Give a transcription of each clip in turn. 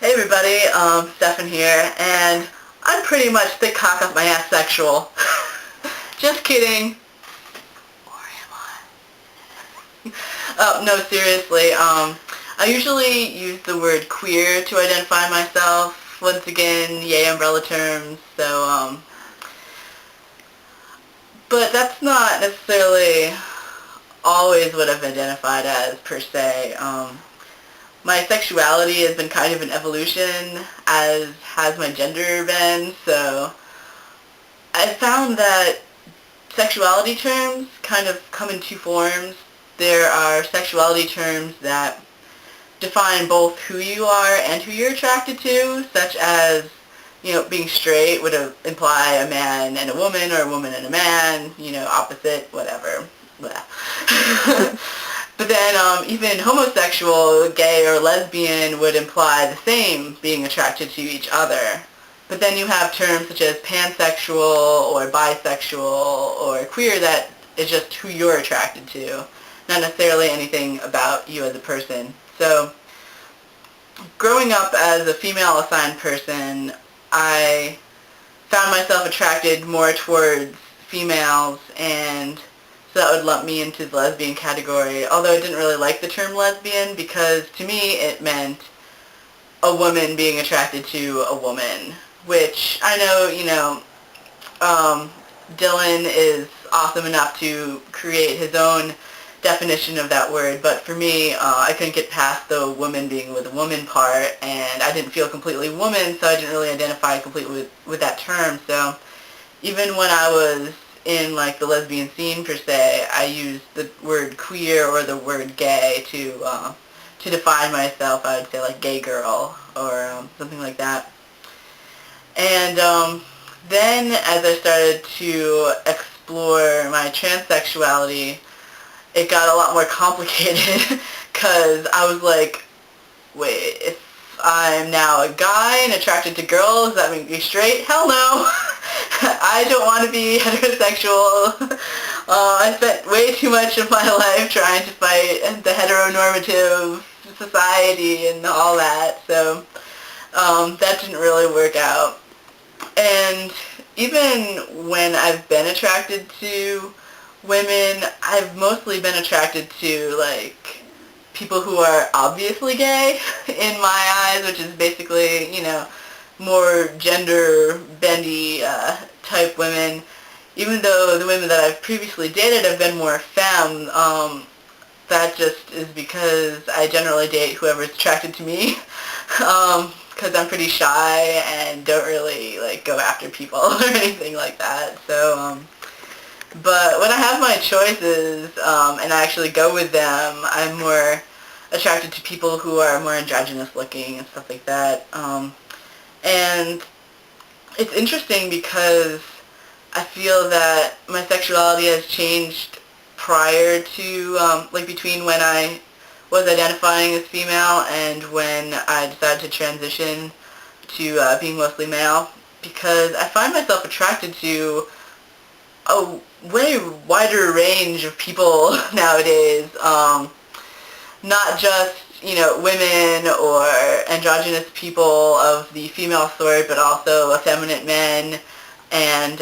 Hey everybody, Stephan here, and I'm pretty much the cock up my ass sexual. Just kidding. Or am I? Oh, no, seriously, I usually use the word queer to identify myself. Once again, yay umbrella terms, so, but that's not necessarily always what I've identified as, per se. My sexuality has been kind of an evolution, as has my gender been, so I found that sexuality terms kind of come in two forms. There are sexuality terms that define both who you are and who you're attracted to, such as, being straight would imply a man and a woman, or a woman and a man, opposite, whatever. But then even homosexual, gay, or lesbian would imply the same, being attracted to each other. But then you have terms such as pansexual or bisexual or queer that is just who you're attracted to, not necessarily anything about you as a person. So growing up as a female-assigned person, I found myself attracted more towards females, and so that would lump me into the lesbian category, although I didn't really like the term lesbian because to me it meant a woman being attracted to a woman, which I know, Dylan is awesome enough to create his own definition of that word, but for me, I couldn't get past the woman being with a woman part, and I didn't feel completely woman, so I didn't really identify completely with that term. So even when I was in like the lesbian scene per se, I used the word queer or the word gay to define myself. I would say like gay girl or something like that. And then as I started to explore my transsexuality, it got a lot more complicated because I was like, wait, if I'm now a guy and attracted to girls, does that make me straight? Hell no! I don't want to be heterosexual. I spent way too much of my life trying to fight the heteronormative society and all that, so that didn't really work out. And even when I've been attracted to women, I've mostly been attracted to, like, people who are obviously gay in my eyes, which is basically, more gender-bendy type women. Even though the women that I've previously dated have been more femme, that just is because I generally date whoever's attracted to me. Because I'm pretty shy and don't really like go after people or anything like that. So, but when I have my choices and I actually go with them, I'm more attracted to people who are more androgynous looking and stuff like that. And it's interesting because I feel that my sexuality has changed prior to, like between when I was identifying as female and when I decided to transition to being mostly male, because I find myself attracted to a way wider range of people nowadays, not just, women or androgynous people of the female sort, but also effeminate men, and,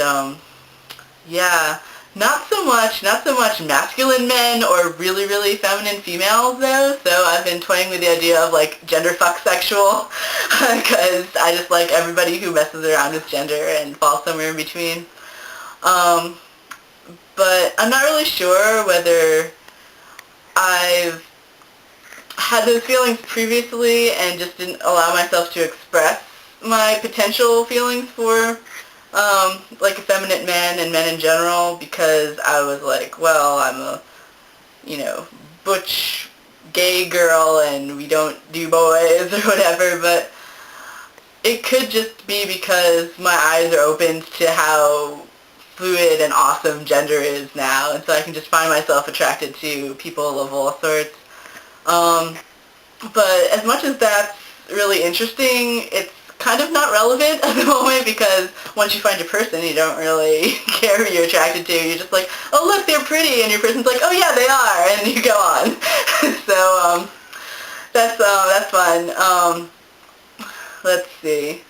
yeah, not so much masculine men or really, really feminine females though, so I've been toying with the idea of like gender fuck sexual, because I just like everybody who messes around with gender and falls somewhere in between. But I'm not really sure whether I've had those feelings previously and just didn't allow myself to express my potential feelings for like effeminate men and men in general, because I was like, well, I'm a, butch gay girl and we don't do boys or whatever, but it could just be because my eyes are opened to how fluid and awesome gender is now, and so I can just find myself attracted to people of all sorts. But as much as that's really interesting, it's kind of not relevant at the moment, because once you find a person, you don't really care who you're attracted to. You're just like, oh look, they're pretty, and your person's like, oh yeah, they are, and you go on. So that's fun. let's see.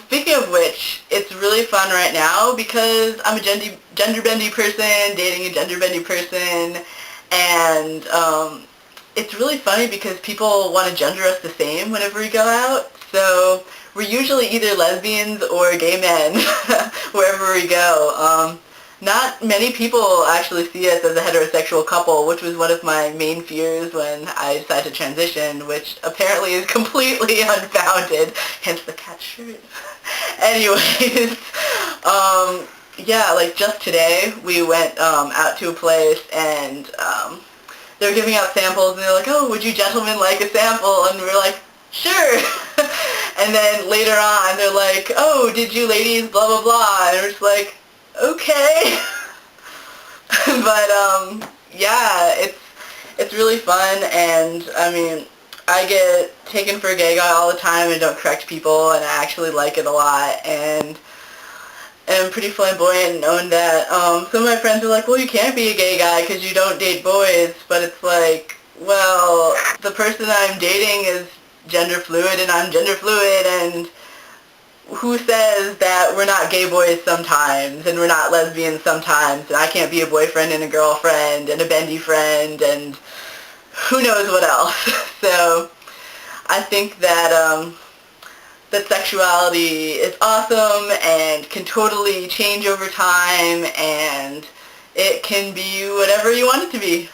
Speaking of which, it's really fun right now because I'm a gender-bendy person, dating a gender-bendy person, and it's really funny because people want to gender us the same whenever we go out. So we're usually either lesbians or gay men wherever we go. Not many people actually see us as a heterosexual couple, which was one of my main fears when I decided to transition, which apparently is completely unfounded, hence the cat shirt. Anyways, yeah, like just today we went out to a place and they were giving out samples and they're like, oh, would you gentlemen like a sample? And we were like, sure. And then later on they're like, oh, did you ladies blah blah blah? And we're just like, okay. But yeah, it's really fun, and I mean, I get taken for a gay guy all the time and don't correct people, and I actually like it a lot, and am pretty flamboyant and own that. Some of my friends are like, well, you can't be a gay guy because you don't date boys, but it's like, well, the person I'm dating is gender fluid and I'm gender fluid, and who says that we're not gay boys sometimes and we're not lesbians sometimes and I can't be a boyfriend and a girlfriend and a bendy friend and who knows what else. So I think that that sexuality is awesome and can totally change over time, and it can be whatever you want it to be.